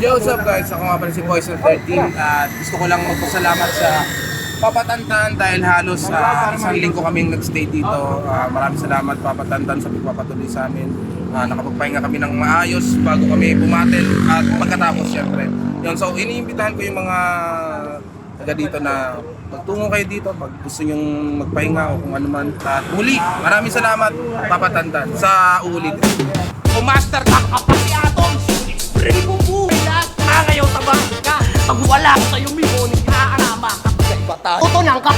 Yo, what's up guys? Ako nga pala si Poison 13 at gusto ko lang magpasalamat sa Papatantan dahil halos isang linggo kaming nagstay dito. Maraming salamat Papatantan sa pagpapatuloy sa amin. Nakapagpahinga kami ng maayos bago kami bumatel at pagkatapos syempre. Yun, so iniimbitahan ko yung mga taga dito na magtungo kayo dito pag gusto nyong magpahinga o kung ano man. At muli, maraming salamat Papatantan sa uulit. O master ka kapag atong spray mo po ngayon tabang ka pag wala ko sa'yo miho ni kinaanama ka sa ibatan tutunan ka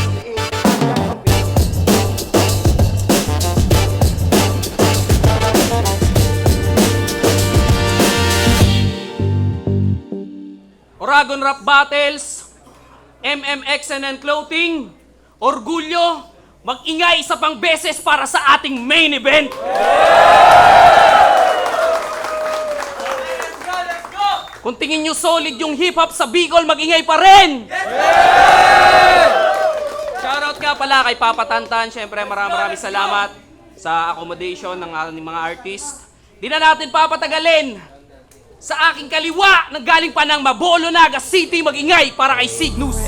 Oragon Rap Battles MMXNN Clothing Orgulyo mag-ingay isa pang beses para sa ating main event. Kung tingin nyo solid yung hip-hop sa Bicol, mag-ingay pa rin! Shoutout nga pala kay Papatantan. Siyempre, maraming salamat sa accommodation ng ating mga artist. Di na natin papatagalin. Sa aking kaliwa, nanggaling pa ng Mabolo, Naga City, mag-ingay para kay Cygnus.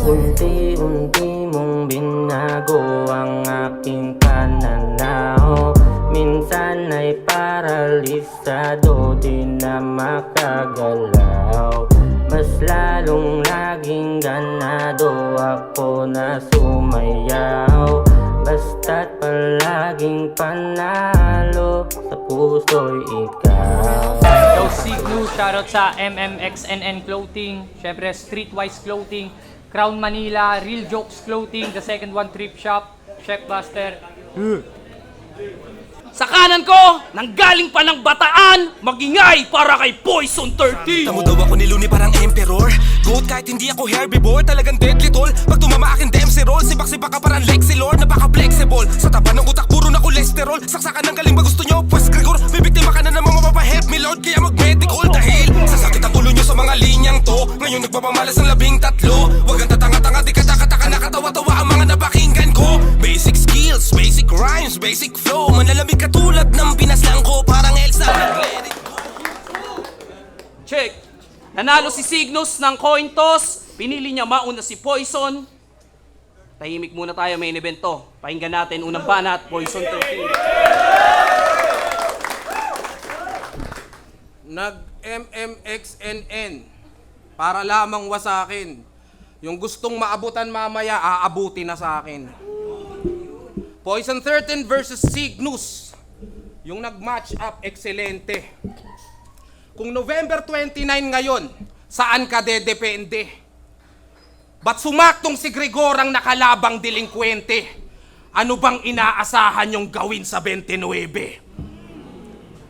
Unti-unti mong binago ang aking pananaw. Minsan ay paralisado, di na makagalaw. Mas lalong naging ganado ako na sumayaw. Basta't palaging panalo, sa puso'y ikaw. Yo, Cygnus, shoutout sa MMXNN Clothing, syempre Streetwise Clothing, Crown Manila, Real Jokes Clothing, The Second One Trip Shop, Chef Buster. Sa kanan ko, nanggaling pa ng Bataan, mag-ingay para kay Poison 13. Tamo daw ako niluni parang emperor. Goat kahit hindi ako herbivore, talagang deadly tol. Pag tumama akin Dempsey roll, sibak-sibak ka parang Lexilor, napaka-flexible. Sa taba ng utak puro na kolesterol, saksakan ng galing ba gusto nyo? Pues Gregor, bibiktima ka na naman mapapa-help me Lord, kaya mag-medical. Dahil sa sakit ang ulo nyo sa mga linyang to, ngayon nagpapamalas ang 13. Huwag kang tatanga-tanga, di kataka-taka, nakatawa-tawa ang mga nabakinggan ko. Basic skills, basic rhymes, basic flow, manlalamig katulad ng pinaslang ko, parang Elsa. Check. Nanalo si Cygnus ng coin toss. Pinili niya mauna si Poison. Tahimik muna tayo, main event to. Pakinggan natin unang banat, Poison 13. Nag-MMXNN para lamang wasakin. Yung gustong maabutan mamaya, aabuti na sa akin. Poison 13 versus Cygnus. Yung nag-match up, ekscelente. Kung November 29 ngayon, saan ka dedepende? Ba't sumaktong si Gregor ang nakalabang delinkwente? Ano bang inaasahan yung gawin sa 29?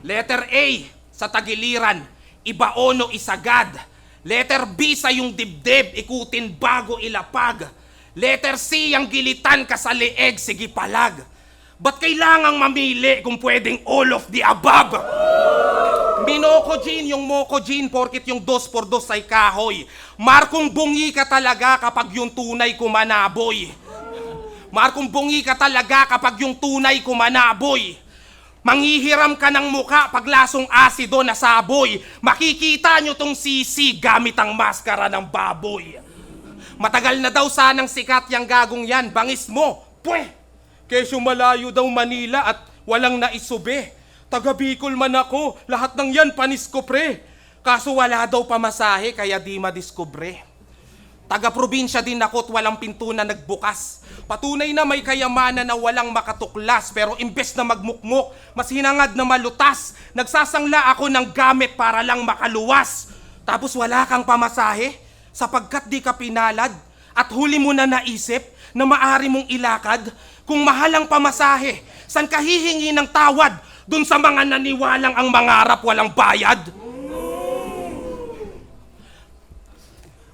Letter A, sa tagiliran, ibaono isagad. Letter B, sa yung dibdib, ikutin bago ilapag. Letter C, ang gilitan ka sa leeg, sige palag. Ba't kailangang mamili kung pwedeng all of the above? Minoko-gene yung moko-gene porkit yung 2x2 ay kahoy. Markong bungi ka talaga kapag yung tunay kumanaboy. Markong bungi ka talaga kapag yung tunay kumanaboy. Manghihiram ka ng muka pag lasong asido na saboy. Makikita nyo tong sisi gamit ang maskara ng baboy. Matagal na daw sanang sikat yang gagong yan, bangis mo. Pweh! Kesyo malayo daw Manila at walang naisube. Taga Bicol man ako, lahat ng yan panis ko pre. Kaso wala daw pamasahe kaya di madiskubre. Taga probinsya din ako at walang pinto na nagbukas. Patunay na may kayamanan na walang makatuklas, pero imbes na magmukmok, mas hinangad na malutas. Nagsasangla ako ng gamit para lang makaluwas. Tapos wala kang pamasahe sapagkat di ka pinalad at huli mo na naisip na maaari mong ilakad. Kung mahal ang pamasahe, san ka hihingi ng tawad dun sa mga naniwalang ang mangarap walang bayad?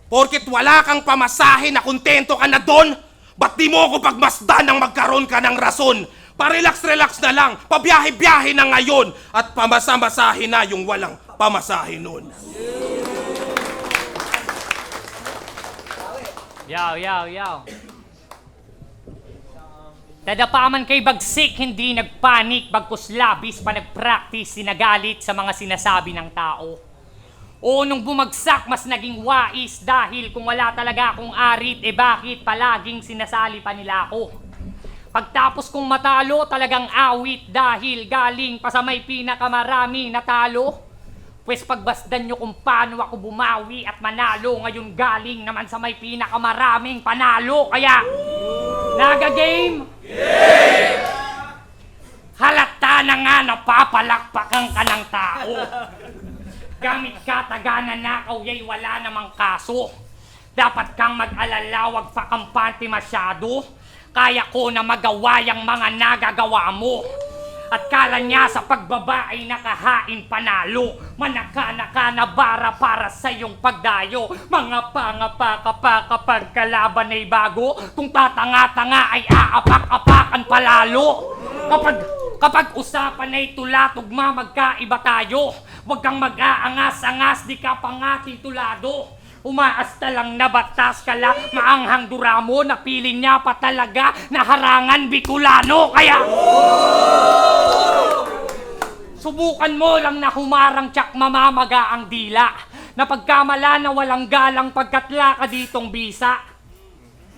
Porket wala kang pamasahe na kontento ka na doon, ba't di mo ako pagmasdan nang magkaroon ka ng rason? Pa-relax-relax na lang, pabiyahe-biyahe na ngayon, at pamasa-masahe na yung walang pamasahe nun. Yaw. Dadapa man kay bagsik, hindi nagpanik, bagkus labis pa nagpractice, sinagalit sa mga sinasabi ng tao. O nung bumagsak, mas naging wais dahil kung wala talaga akong arit, bakit palaging sinasali pa nila ako? Pagtapos kong matalo, talagang awit dahil galing pa sa may pinakamarami natalo. Pwes pagbasdan nyo kung paano ako bumawi at manalo, ngayon galing naman sa may pinakamaraming panalo. Kaya, Naga Game! Halata na nga napapalakpakan ka ng tao. Gamit ka taga nanakaw, yay wala namang kaso. Dapat kang mag-alala, wag pa kampante masyado. Kaya ko na magawa yung mga nagagawa mo. At kala niya sa pagbaba ay nakahain panalo. Manaka-naka na bara para sa iyong pagdayo. Mga pangapa ka pa kapag kalaban ay bago. Kung tatanga-tanga ay aapak-apakan palalo. Kapag usapan ay tula-tugma, magkaiba tayo. Huwag kang mag-aangas-angas, di ka pa nga titulado. Umaasta lang na batas ka lang, maanghang duramo, napili niya pa talaga na harangan Bicolano. Kaya, subukan mo lang na humarang tsak mamamaga ang dila. Na pagkamala na walang galang pagkatla ka ditong bisa.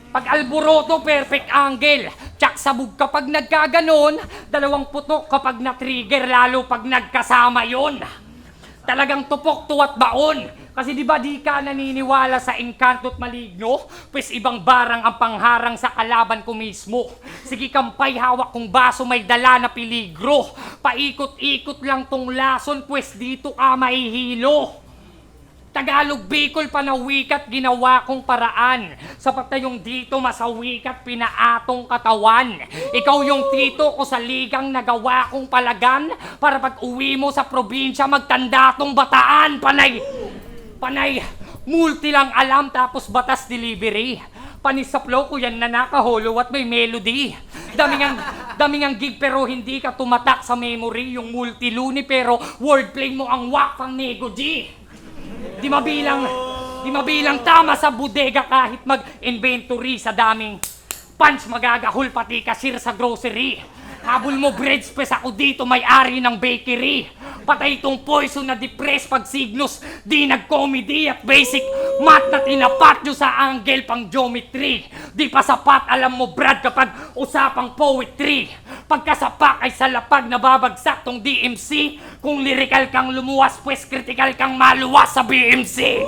Pag alboroto, perfect angle. Tsak sabog kapag nagkaganon, dalawang putok kapag na-trigger, lalo pag nagkasama yon. Talagang tupok tuwat baon. Kasi di ba di ka naniniwala sa engkanto't maligno? Pues ibang barang ang pangharang sa kalaban ko mismo. Sige kampay, hawak kong baso, may dala na peligro. Paikot-ikot lang tong lason, pues dito ka mahihilo. Tagalog Bicol panawikat ginawa kong paraan. Sapat na yung dito masawikat pinaatong katawan. Ikaw yung tito ko sa ligang nagawa kong palagan. Para pag uwi mo sa probinsya magtanda tong bataan. Panay, multi lang alam tapos batas delivery. Panis sa flow ko yan na nakaholo at may melody. Daming ang gig pero hindi ka tumatak sa memory. Yung multi-luni pero wordplay mo ang wak pang nego G. Di mabilang tama sa bodega kahit mag-inventory sa daming punch magagahol pati kasir sa grocery. Habol mo bread space, ako dito may-ari ng bakery. Patay itong poison na depress pag signos di nag-comedy at basic math na tinapat nyo sa angle pang geometry. Di pa sapat, alam mo Brad, kapag usapang poetry. Pagkasapak ay sa lapag nababagsak tong DMC. Kung lyrical kang lumuwas, pues critical kang maluwas sa BMC.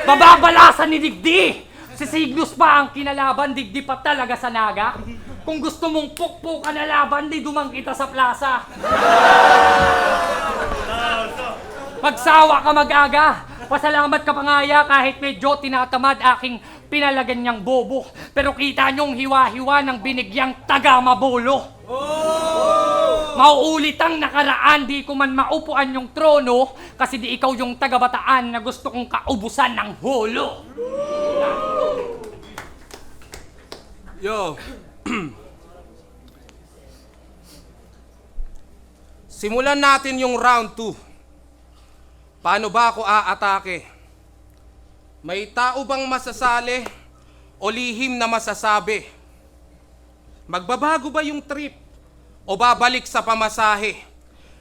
Bababalasan ni Digdi! Si Signos pa ang kinalaban, Digdi pa talaga sa naga. Kung gusto mong pukpukan na laban, di dumang kita sa plaza. Magsawa ka mag-aga. Pasalamat ka pangaya kahit medyo tinatamad aking pinalagan niyang bobo. Pero kita niyong hiwa-hiwa ng binigyang taga-mabolo. Mauulit ang nakaraan, di ko man maupuan yung trono kasi di ikaw yung taga-Bataan na gusto kong kaubusan ng holo. Yo. Simulan natin yung round 2. Paano ba ako aatake? May tao bang masasali o lihim na masasabi? Magbabago ba yung trip o babalik sa pamasahe?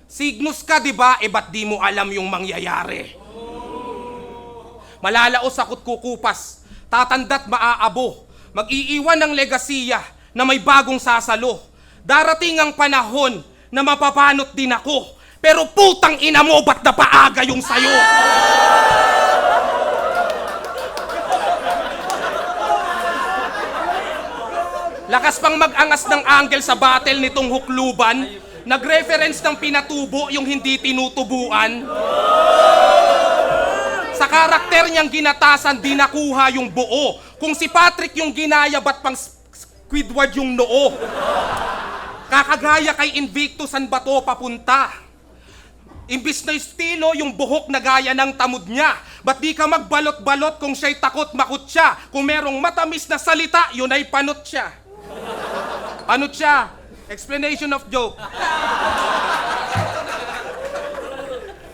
Signos ka, di ba? Ba't di mo alam yung mangyayari? Malalaos ako't kukupas, tatanda't maaabo, mag-iiwan ng legasiya na may bagong sasalo. Darating ang panahon na mapapanot din ako, pero putang ina mo, ba't napaaga yung sayo? Lakas pang mag-angas ng angle sa battle nitong hukluban. Nag-reference ng pinatubo yung hindi tinutubuan. Sa karakter niyang ginatasan, di nakuha yung buo. Kung si Patrick yung ginaya, ba't pang Squidward yung noo? Kakagaya kay Invictus, san ba to papunta? Imbis na estilo, yung buhok na gaya ng tamod niya. Ba't di ka magbalot-balot kung siya'y takot makut siya? Kung merong matamis na salita, yun ay panot siya. Panot siya. Explanation of joke.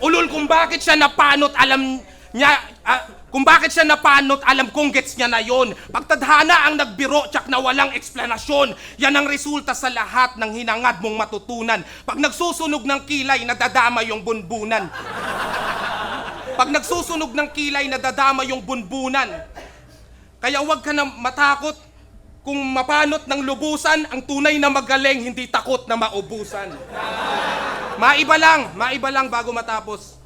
Ulol kung bakit siya napanot, alam Kung bakit siya napanot, alam kong gets niya na yon. Pagtadhana ang nagbiro, tsak na walang eksplanasyon. Yan ang resulta sa lahat ng hinangad mong matutunan. Pag nagsusunog ng kilay, nadadama yung bunbunan. Pag nagsusunog ng kilay, nadadama yung bunbunan. Kaya huwag ka na matakot. Kung mapanot ng lubusan, ang tunay na magaling, hindi takot na maubusan. Maiba lang bago matapos.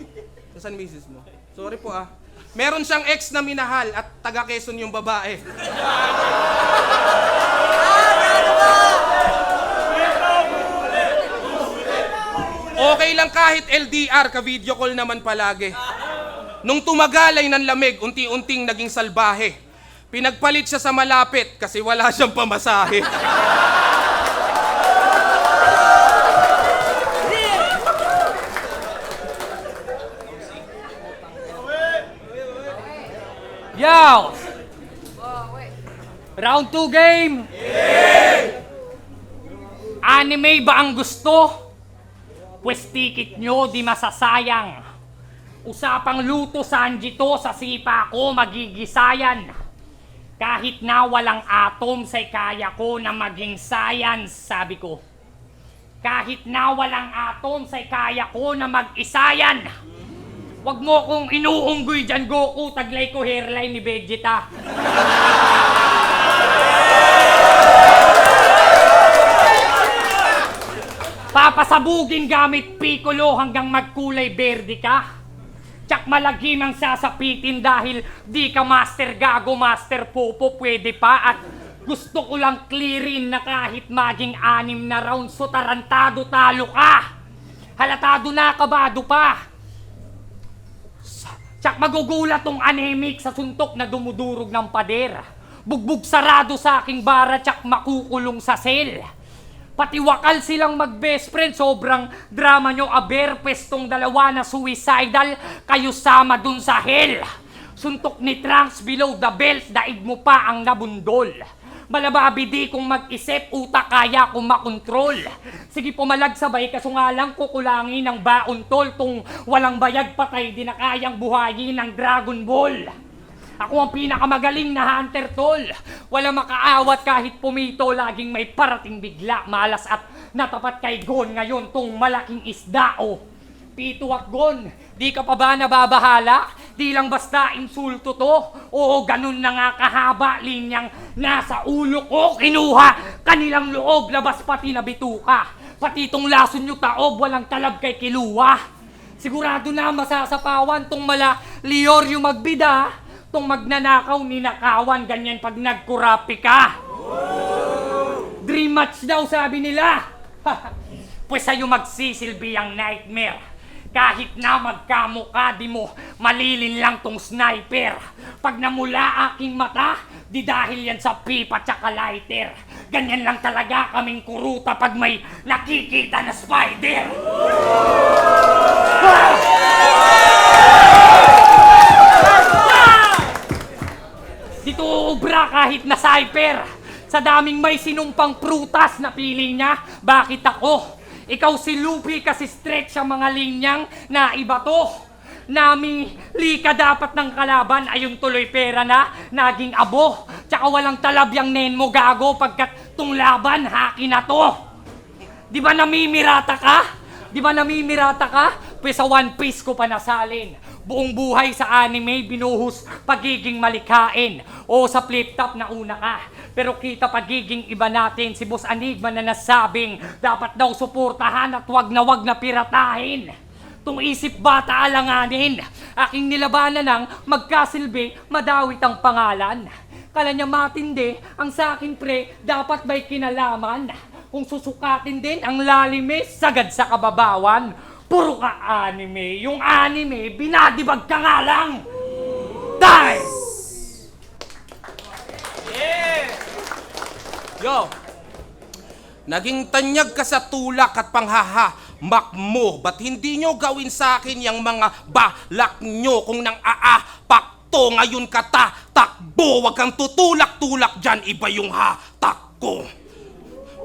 Saan misis mo? Sorry po Meron siyang ex na minahal at taga Quezon yung babae. Okay lang kahit LDR, ka-video call naman palagi. Nung tumagal ay nanlamig, unti-unting naging salbahe. Pinagpalit siya sa malapit kasi wala siyang pamasahe. Yo! Round 2 game! Anime ba ang gusto? Pwes ticket nyo di masasayang. Usapang luto Sanji to, sa sipa ko magigisayan. Kahit na walang atom say kaya ko na maging science, sabi ko. Kahit na walang atom say kaya ko na mag-isayan. Wag mo kong inuunggoy dyan, Goku. Taglay ko hairline ni Vegeta. Papasabugin gamit Piccolo hanggang magkulay berde ka. Tsak malagim ang sasapitin dahil di ka master gago, master popo, pwede pa. At gusto ko lang clearin na kahit maging 6 na round, so tarantado talo ka. Halatado na, kabado pa. Tsak magugulat tong anemic sa suntok na dumudurog ng pader. Bugbog sarado sa aking bara, tsak makukulong sa sel. Pati wakal silang mag-best friend, sobrang drama nyo, aber, pestong dalawa na suicidal, kayo sama dun sa hell. Suntok ni Trunks below the belt, daig mo pa ang nabundol. Malababi di kung mag-isip, utak kaya kung makontrol. Sige pumalag sabay, kaso nga lang kukulangin ng baon tol. Tung walang bayag patay, di na kayang buhayin ng Dragon Ball. Ako ang pinakamagaling na hunter tol. Wala makaawat kahit pumito, laging may parating bigla. Malas at natapat kay Gon ngayon tong malaking isda Pito at Gon, di ka pa ba nababahala? Di lang basta insulto to. Oo, ganun na nga kahaba, linyang nasa ulo ko. Kinuha kanilang loob, labas pati na bituka. Pati tong lason nyo taob, walang talab kay kiluwa. Sigurado na masasapawan tong mala Lior yung magbida. Tong magnanakaw, ninakawan, ganyan pag nagkurapi ka. Dream match daw sabi nila. Pues sa'yo magsisilbi ang nightmare. Kahit na magkamukha, di mo malilin lang tong sniper. Pag namula aking mata, di dahil yan sa pipa tsaka lighter. Ganyan lang talaga kaming kuruta pag may nakikita na spider. Dito ubra kahit na cyper. Sa daming may sinumpang prutas na pili niya, bakit ako? Ikaw si Luffy kasi stretch ang mga linyang na iba to. Nami lika dapat ng kalaban ayun tuloy pera na naging abo. Tsaka walang talab yang nen mo gago pagkat tong laban haki na to. Di ba namimirata ka? Di ba namimirata ka? Pues sa One Piece ko pa nasalin. Buong buhay sa anime binuhos pagiging malikhain. O sa flip top na una ka. Pero kita pagiging iba natin, si Boss Enigma na nasabing dapat daw suportahan at wag na piratahin. Tung isip bata alanganin, aking nilabanan ng magkasilbi, madawit ang pangalan. Kala niya matindi, ang sakin pre, dapat may kinalaman. Kung susukatin din ang lalime, sagad sa kababawan. Puro ka anime, yung anime, binadibag ka nga lang. Die! Yo! Naging tanyag ka sa tulak at panghahamak mo. Ba't hindi nyo gawin sa akin yung mga balak nyo? Kung nang aapak to, ngayon ka takbo. Huwag kang tutulak-tulak dyan, iba yung hatak ko.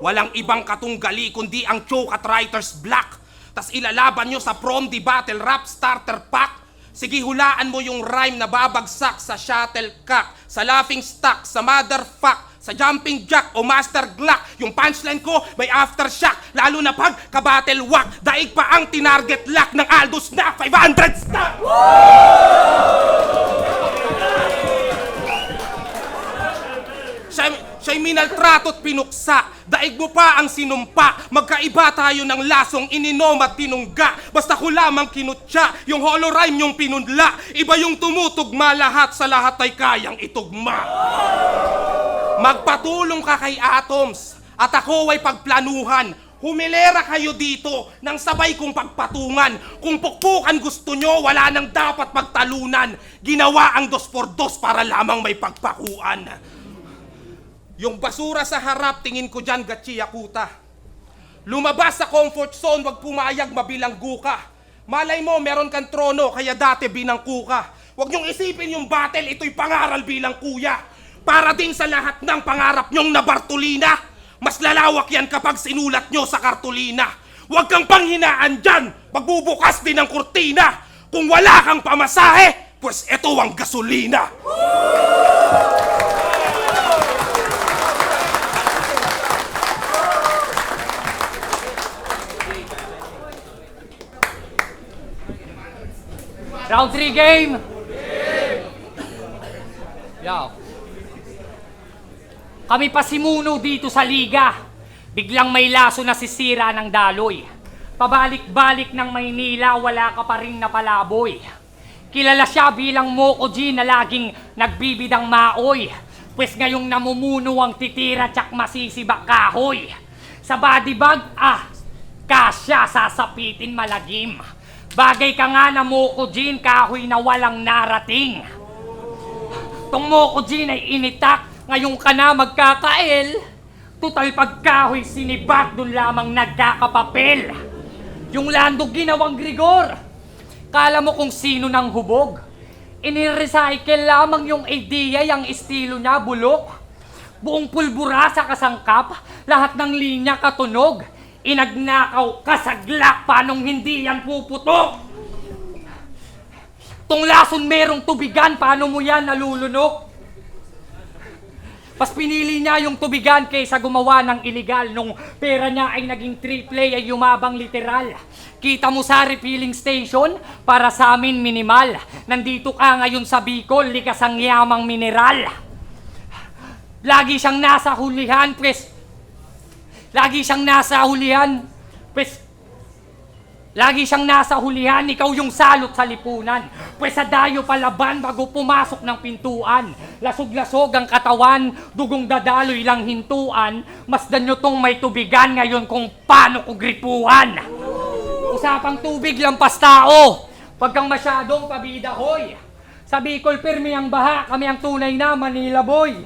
Walang ibang katunggali kundi ang choke at writer's block. Tas ilalaban nyo sa prom di battle rap starter pack. Sige, hulaan mo yung rhyme na babagsak sa shuttlecock, sa laughing stock, sa motherfuck, sa jumping jack o master glock. Yung punchline ko may aftershock, lalo na pag kabattle whack. Daig pa ang tinarget lock ng Aldo Snack 500 stock! Siya'y minaltrato't pinuksa, daig mo pa ang sinumpa. Magkaiba tayo ng lasong ininom at tinungga. Basta ko lamang kinutya, yung holorhyme yung pinunla. Iba yung tumutugma, lahat sa lahat ay kayang itugma. Magpatulong ka kay Atoms, at ako ay pagplanuhan. Humilera kayo dito nang sabay kong pagpatungan. Kung pukpukan gusto nyo, wala nang dapat magtalunan. Ginawa ang 2x2 para lamang may pagpakuan. Yung basura sa harap, tingin ko dyan gatsiyakuta. Lumabas sa comfort zone, wag pumayag mabilanggo ka. Malay mo, meron kang trono, kaya dati binangku ka. Wag niyong isipin yung battle, ito'y pangaral bilang kuya. Para din sa lahat ng pangarap niyong na Bartolina. Mas lalawak yan kapag sinulat nyo sa kartulina. Huwag kang panghinaan dyan, magbubukas din ang kurtina. Kung wala kang pamasahe, pues eto ang gasolina. Round 3 game! Yo. Kami pasimuno dito sa liga. Biglang may laso na sisira ng daloy. Pabalik-balik ng Maynila, wala ka pa rin napalaboy. Kilala siya bilang Mokoji na laging nagbibidang maoy. Pues ngayong namumuno ang titira tsak masisibak kahoy. Sa body bag, kasya sasapitin malagim. Bagay ka nga na Mokojin, kahoy na walang narating. Tong Mokojin ay initak, ngayon ka na magkakael. Tutal pagkahoy sinibat, dun lamang nagkakapapel. Yung landog ginawang Grigor, kala mo kung sino ng hubog. Inirecycle lamang yung idea, yung estilo niya bulok. Buong pulbura sa kasangkap, lahat ng linya katunog. Inagnakaw, kasaglak, panong hindi yan puputok? Tong lason merong tubigan, paano mo yan nalulunok? Pas pinili niya yung tubigan kaysa gumawa ng iligal. Nung pera niya ay naging triple ay yumabang literal. Kita mo sa refilling station, para sa amin minimal. Nandito ka ngayon sa Bicol, likas ang yamang mineral. Lagi siyang nasa hulihan, Lagi siyang nasa hulihan, ikaw yung salot sa lipunan. Pues sa dayo palaban bago pumasok ng pintuan. Lasog-lasog ang katawan, dugong dadaloy lang hintuan. Masdan nyo tong may tubigan ngayon kung paano ko gripuan. Usapang tubig lampas tao, wag kang masyadong pabida hoy. Sa Bicol pirmi ang baha, kami ang tunay na Manila boy.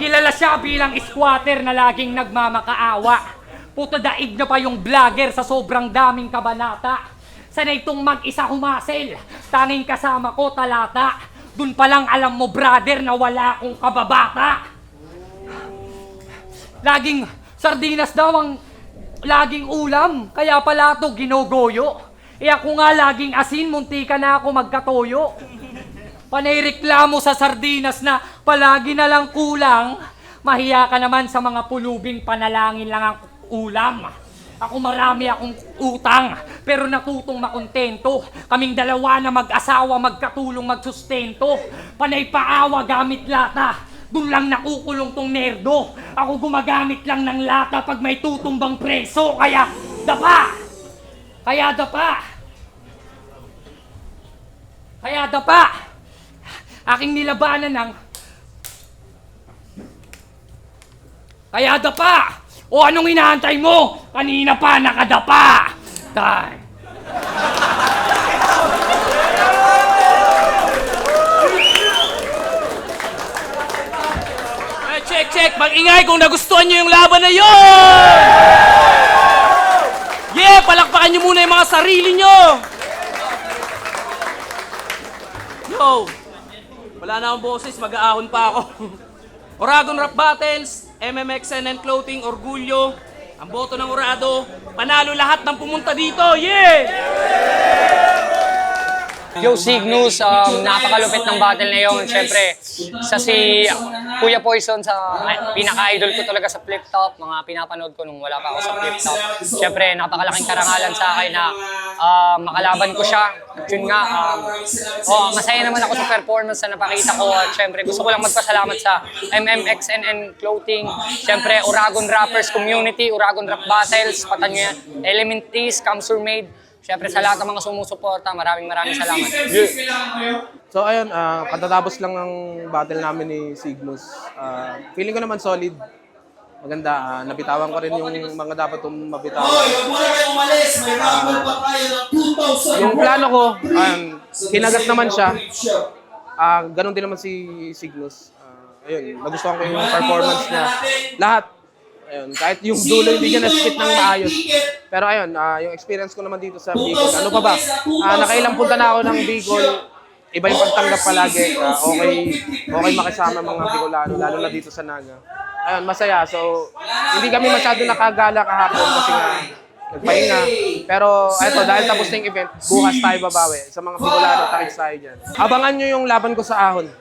Kilala siya bilang squatter na laging nagmamakaawa. Puto daig na pa yung vlogger sa sobrang daming kabanata. Sanay itong mag-isa humasel, tanging kasama ko talata. Dun pa lang alam mo brother na wala akong kababata. Laging sardinas daw ang laging ulam, kaya pala to ginogoyo. Ako nga laging asin, munti ka na ako magkatoyo. Panay reklamo sa sardinas na palagi na lang kulang. Mahiya ka naman sa mga pulubing panalangin lang ang ulam. Ako marami akong utang, pero natutong makontento. Kaming dalawa na mag-asawa, magkatulong, magsustento. Panay paawa gamit lata, dun lang nakukulong tong nerdo. Ako gumagamit lang ng lata pag may tutumbang preso. Kaya dapa! Aking nilabanan ng... Kaya dapa! O anong inaantay mo? Kanina pa nakadapa! Time! Check! Mag-ingay kung nagustuhan nyo yung laban na yun! Yeah! Palakpakan nyo muna yung mga sarili nyo! Yo! Wala na akong boses, mag-aahon pa ako. Oragon Rap Battles, MMXNN Clothing, Orgulyo, Ang boto ng Urado, panalo lahat ng pumunta dito. Yeah! Yo, Cygnus, napakalupit ng battle na yun. Siyempre, sa si Kuya Poison, pinaka-idol ko talaga sa flip top. Mga pinapanood ko nung wala pa ako sa flip top. Siyempre, napakalaking karangalan sa akin na makalaban ko siya. At yun nga, masaya naman ako sa performance na napakita ko. At siyempre, gusto ko lang magpasalamat sa MMXNN Clothing. Siyempre, Uragon Rappers Community, Uragon Rap Battles, patan nyo yan. Elementaries, Camsur Made. Siyempre sa lahat ng mga sumusuporta, maraming salamat. So ayun, katatapos lang ng battle namin ni Cygnus. Feeling ko naman solid. Maganda, nabitawan ko rin yung mga dapat kong mabitawan. Yung plano ko, kinagat naman siya. Ganon din naman si Cygnus. Ayun, nagustuhan ko yung performance niya. Lahat. Ayun, kahit yung dulo hindi niya na-spit ng maayos. Pero ayun, yung experience ko naman dito sa Bicol. Ano pa ba? Nakailang punta na ako ng Bicol. Iba yung pagtanggap palagi. Okay makisama mga Bicolano, lalo na dito sa Naga. Ayun, masaya. So, hindi kami masyado nakagala kahapon kasi nga nagpahinga. Pero eto, dahil tapos na yung event, bukas tayo babawi. Sa mga Bicolano, takits tayo dyan. Abangan nyo yung laban ko sa Ahon.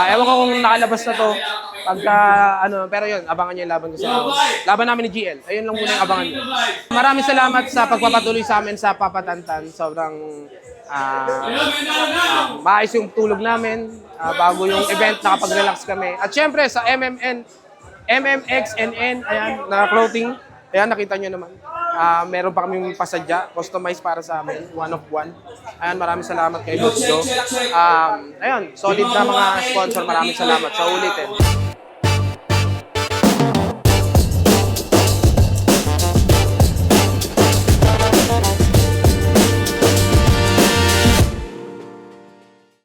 Ewan ko kung nakalabas na to. Pero yun, abangan nyo yung laban ko sa Ahon. Laban namin ni GL. Ayun lang muna yung abangan nyo. Maraming salamat sa pagpapatuloy sa amin sa Papatantan. Sobrang maayos yung tulog namin. Bago yung event, nakapag-relax kami. At syempre sa MMXNN, ayan, na clothing. Ayan, nakita nyo naman. Meron pa kaming pasadya, customized para sa amin, one of one. Ayan, maraming salamat kay Boss Joe. Ayun, solid na mga sponsor, maraming salamat. Sa ulitin.